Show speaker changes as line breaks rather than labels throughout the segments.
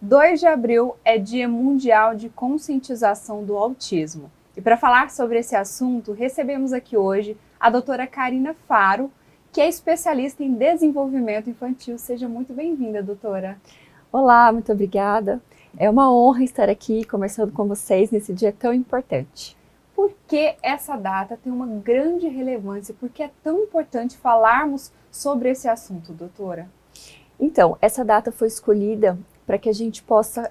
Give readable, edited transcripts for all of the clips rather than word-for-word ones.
2 de abril é Dia Mundial de Conscientização do Autismo. E para falar sobre esse assunto, recebemos aqui hoje a doutora Karina Faro, que é especialista em desenvolvimento infantil. Seja muito bem-vinda, doutora.
Olá, muito obrigada. É uma honra estar aqui conversando com vocês nesse dia tão importante.
Por que essa data tem uma grande relevância? Por que é tão importante falarmos sobre esse assunto, doutora?
Então, essa data foi escolhida para que a gente possa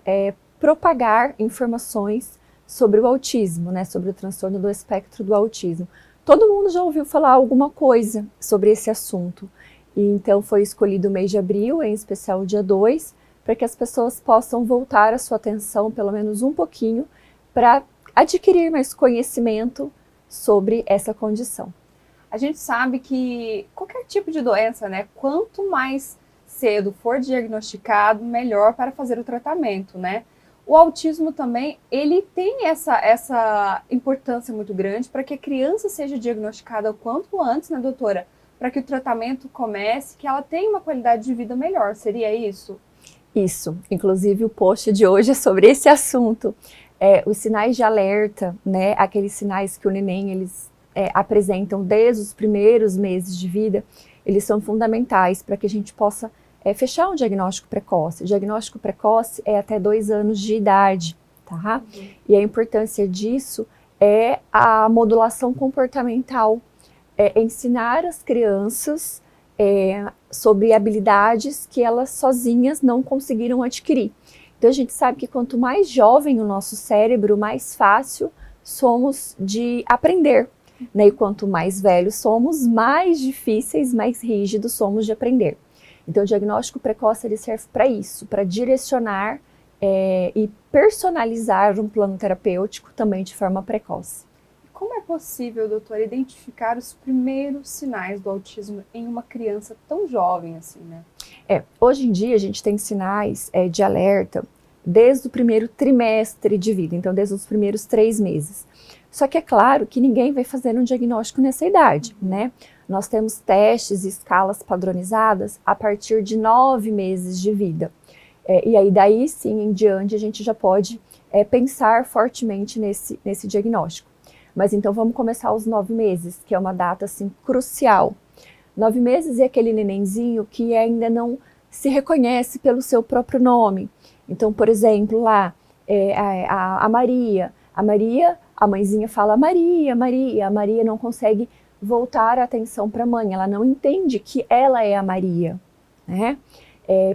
propagar informações sobre o autismo, né, sobre o transtorno do espectro do autismo. Todo mundo já ouviu falar alguma coisa sobre esse assunto. E então foi escolhido o mês de abril, em especial o dia 2, para que as pessoas possam voltar a sua atenção, pelo menos um pouquinho, para adquirir mais conhecimento sobre essa condição.
A gente sabe que qualquer tipo de doença, né, quanto mais cedo for diagnosticado, melhor para fazer o tratamento, né? O autismo também, ele tem essa importância muito grande para que a criança seja diagnosticada o quanto antes, né, doutora? Para que o tratamento comece, que ela tenha uma qualidade de vida melhor, seria isso?
Isso, inclusive o post de hoje é sobre esse assunto. Os sinais de alerta, né, aqueles sinais que o neném eles apresentam desde os primeiros meses de vida, eles são fundamentais para que a gente possa fechar um diagnóstico precoce. O diagnóstico precoce é até 2 anos de idade, tá? E a importância disso é a modulação comportamental, ensinar as crianças sobre habilidades que elas sozinhas não conseguiram adquirir. Então a gente sabe que quanto mais jovem o nosso cérebro, mais fácil somos de aprender, né? E quanto mais velhos somos, mais difíceis, mais rígidos somos de aprender. Então o diagnóstico precoce ele serve para isso, para direcionar e personalizar um plano terapêutico também de forma precoce.
Como é possível, doutora, identificar os primeiros sinais do autismo em uma criança tão jovem assim, né?
Hoje em dia a gente tem sinais de alerta desde o primeiro trimestre de vida, então desde os primeiros 3 meses. Só que é claro que ninguém vai fazer um diagnóstico nessa idade, né? Nós temos testes e escalas padronizadas a partir de 9 meses de vida. E aí daí sim em diante a gente já pode pensar fortemente nesse diagnóstico. Mas então vamos começar aos 9 meses, que é uma data assim crucial. 9 meses é aquele nenenzinho que ainda não se reconhece pelo seu próprio nome. Então, por exemplo, lá, a Maria, a mãezinha fala Maria, Maria, a Maria não consegue voltar a atenção para a mãe, ela não entende que ela é a Maria, né?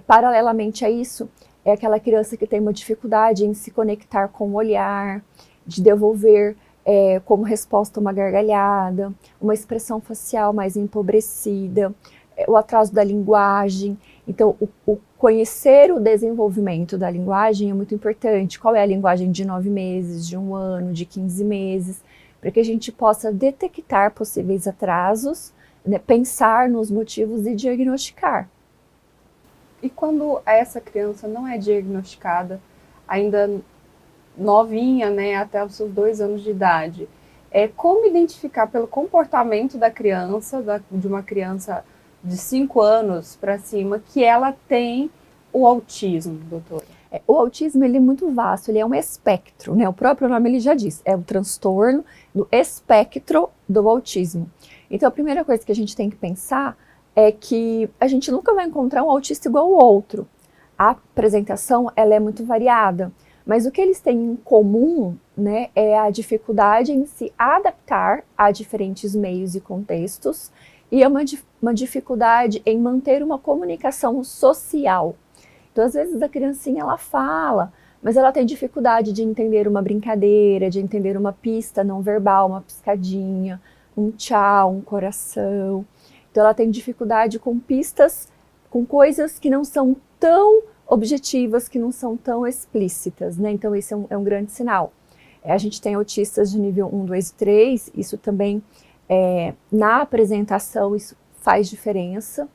Paralelamente a isso, é aquela criança que tem uma dificuldade em se conectar com o olhar, de devolver como resposta uma gargalhada, uma expressão facial mais empobrecida, o atraso da linguagem. Então, o conhecer o desenvolvimento da linguagem é muito importante. Qual é a linguagem de 9 meses, de 1 ano, de 15 meses, para que a gente possa detectar possíveis atrasos, né, pensar nos motivos e diagnosticar.
E quando essa criança não é diagnosticada, ainda novinha, né, até os seus 2 anos de idade, como identificar pelo comportamento da criança, de uma criança de 5 anos para cima, que ela tem o autismo, doutora?
O autismo ele é muito vasto, ele é um espectro, né? O próprio nome ele já diz, é o transtorno do espectro do autismo. Então a primeira coisa que a gente tem que pensar é que a gente nunca vai encontrar um autista igual ao outro. A apresentação ela é muito variada, mas o que eles têm em comum, né, é a dificuldade em se adaptar a diferentes meios e contextos e é uma dificuldade em manter uma comunicação social. Então, às vezes, a criancinha ela fala, mas ela tem dificuldade de entender uma brincadeira, de entender uma pista não verbal, uma piscadinha, um tchau, um coração. Então, ela tem dificuldade com pistas, com coisas que não são tão objetivas, que não são tão explícitas, né? Então, esse é um grande sinal. A gente tem autistas de nível 1, 2 e 3, isso também, na apresentação, isso faz diferença.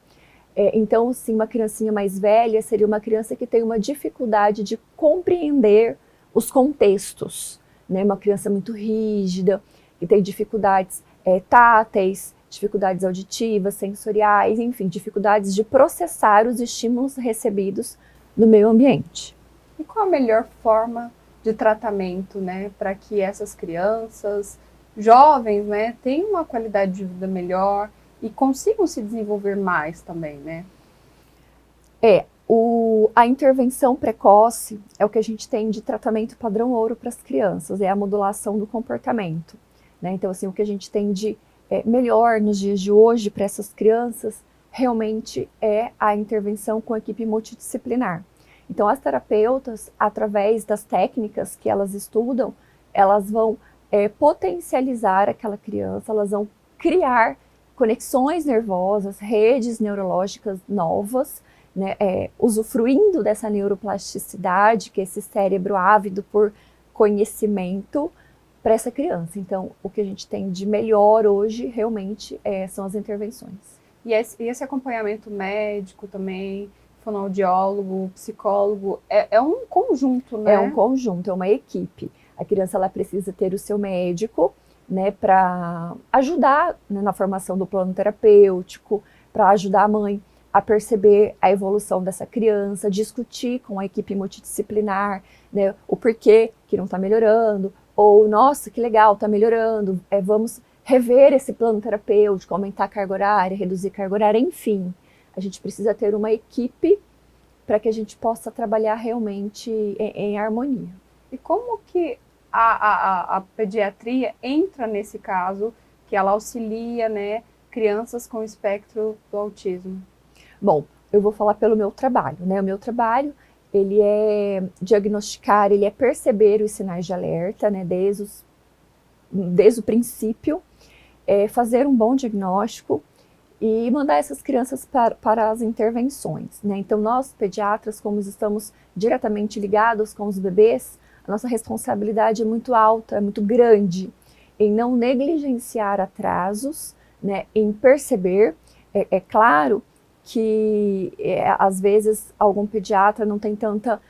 Então, sim, uma criancinha mais velha seria uma criança que tem uma dificuldade de compreender os contextos, né? Uma criança muito rígida, que tem dificuldades táteis, dificuldades auditivas, sensoriais, enfim, dificuldades de processar os estímulos recebidos no meio ambiente.
E qual a melhor forma de tratamento, né, para que essas crianças, jovens, né, tenham uma qualidade de vida melhor e consigam se desenvolver mais também, né?
A intervenção precoce é o que a gente tem de tratamento padrão ouro para as crianças, é a modulação do comportamento, né? Então, assim, o que a gente tem de melhor nos dias de hoje para essas crianças realmente é a intervenção com a equipe multidisciplinar. Então, as terapeutas, através das técnicas que elas estudam, elas vão potencializar aquela criança, elas vão criar conexões nervosas, redes neurológicas novas, né, usufruindo dessa neuroplasticidade, que é esse cérebro ávido por conhecimento para essa criança. Então, o que a gente tem de melhor hoje, realmente, são as intervenções.
E esse acompanhamento médico também, fonoaudiólogo, psicólogo, é um conjunto, né?
É um conjunto, é uma equipe. A criança ela precisa ter o seu médico, né, para ajudar, né, na formação do plano terapêutico, para ajudar a mãe a perceber a evolução dessa criança, discutir com a equipe multidisciplinar, né, o porquê que não está melhorando, ou, nossa, que legal, está melhorando, vamos rever esse plano terapêutico, aumentar a carga horária, reduzir a carga horária, enfim. A gente precisa ter uma equipe para que a gente possa trabalhar realmente em harmonia.
E como que a pediatria entra nesse caso, que ela auxilia, né, crianças com espectro do autismo?
Bom, eu vou falar pelo meu trabalho, né? O meu trabalho, ele é diagnosticar, ele é perceber os sinais de alerta, né? Desde o princípio, fazer um bom diagnóstico e mandar essas crianças para as intervenções, né? Então, nós, pediatras, como estamos diretamente ligados com os bebês, a nossa responsabilidade é muito alta, é muito grande em não negligenciar atrasos, né? Em perceber, é claro que às vezes algum pediatra não tem tanta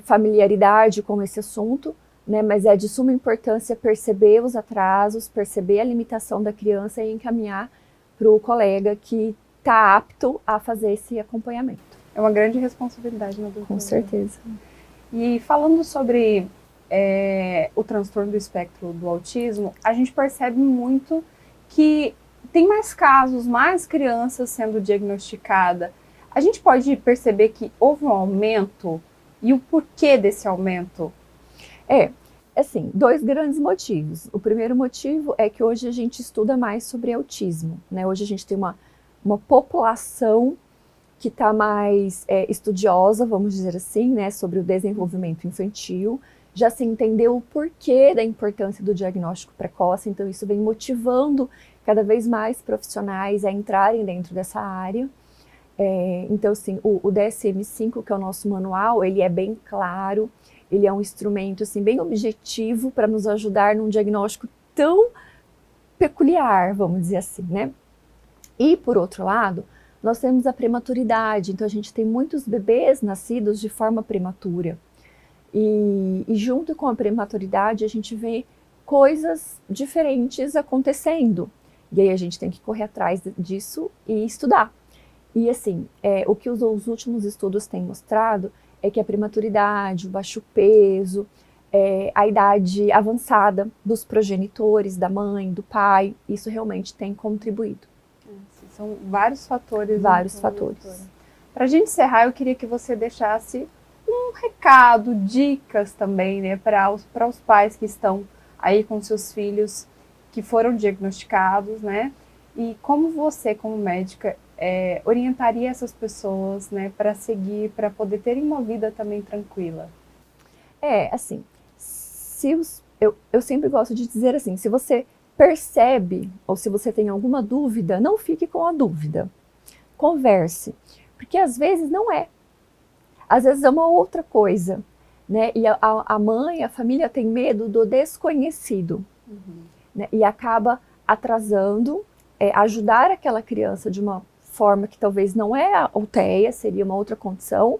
familiaridade com esse assunto, né, mas é de suma importância perceber os atrasos, perceber a limitação da criança e encaminhar para o colega que está apto a fazer esse acompanhamento.
É uma grande responsabilidade, né, doutora?
Com certeza.
E falando sobre o transtorno do espectro do autismo, a gente percebe muito que tem mais casos, mais crianças sendo diagnosticadas. A gente pode perceber que houve um aumento e o porquê desse aumento?
Assim, dois grandes motivos. O primeiro motivo é que hoje a gente estuda mais sobre autismo, né? Hoje a gente tem uma população que está mais estudiosa, vamos dizer assim, né, sobre o desenvolvimento infantil. Já se entendeu o porquê da importância do diagnóstico precoce, então isso vem motivando cada vez mais profissionais a entrarem dentro dessa área. Então, assim, o DSM-5, que é o nosso manual, ele é bem claro, ele é um instrumento assim, bem objetivo para nos ajudar num diagnóstico tão peculiar, vamos dizer assim, né? E, por outro lado, nós temos a prematuridade, então a gente tem muitos bebês nascidos de forma prematura. E junto com a prematuridade, a gente vê coisas diferentes acontecendo. E aí a gente tem que correr atrás disso e estudar. E assim, o que os últimos estudos têm mostrado é que a prematuridade, o baixo peso, a idade avançada dos progenitores, da mãe, do pai, isso realmente tem contribuído.
São vários fatores.
Vários fatores.
Para a gente encerrar, eu queria que você deixasse um recado, dicas também, né, para os pais que estão aí com seus filhos que foram diagnosticados, né, e como você, como médica, orientaria essas pessoas, né, para seguir, para poder terem uma vida também tranquila?
Assim, eu sempre gosto de dizer assim, se você percebe ou se você tem alguma dúvida, não fique com a dúvida. Converse, porque às vezes não é. Às vezes é uma outra coisa, né? E a mãe, a família tem medo do desconhecido, né? E acaba atrasando, ajudar aquela criança de uma forma que talvez não é a UTEA, seria uma outra condição,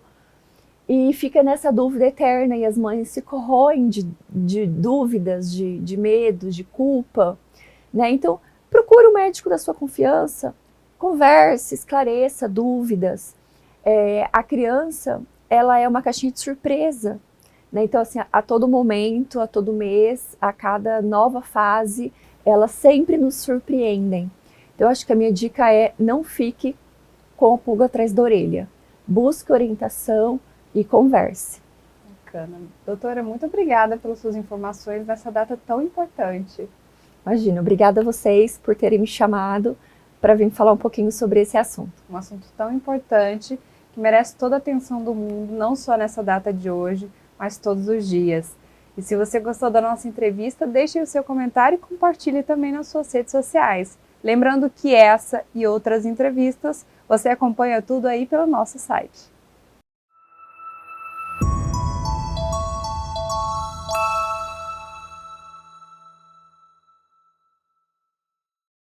e fica nessa dúvida eterna, e as mães se corroem de dúvidas, de medos, de culpa, né? Então, procure o médico da sua confiança, converse, esclareça dúvidas. A criança, ela é uma caixinha de surpresa, né? Então, assim, a todo momento, a todo mês, a cada nova fase, elas sempre nos surpreendem. Então, eu acho que a minha dica é: não fique com a pulga atrás da orelha. Busque orientação e converse.
Bacana. Doutora, muito obrigada pelas suas informações nessa data tão importante.
Imagina, obrigada a vocês por terem me chamado para vir falar um pouquinho sobre esse assunto.
Um assunto tão importante que merece toda a atenção do mundo, não só nessa data de hoje, mas todos os dias. E se você gostou da nossa entrevista, deixe o seu comentário e compartilhe também nas suas redes sociais. Lembrando que essa e outras entrevistas você acompanha tudo aí pelo nosso site.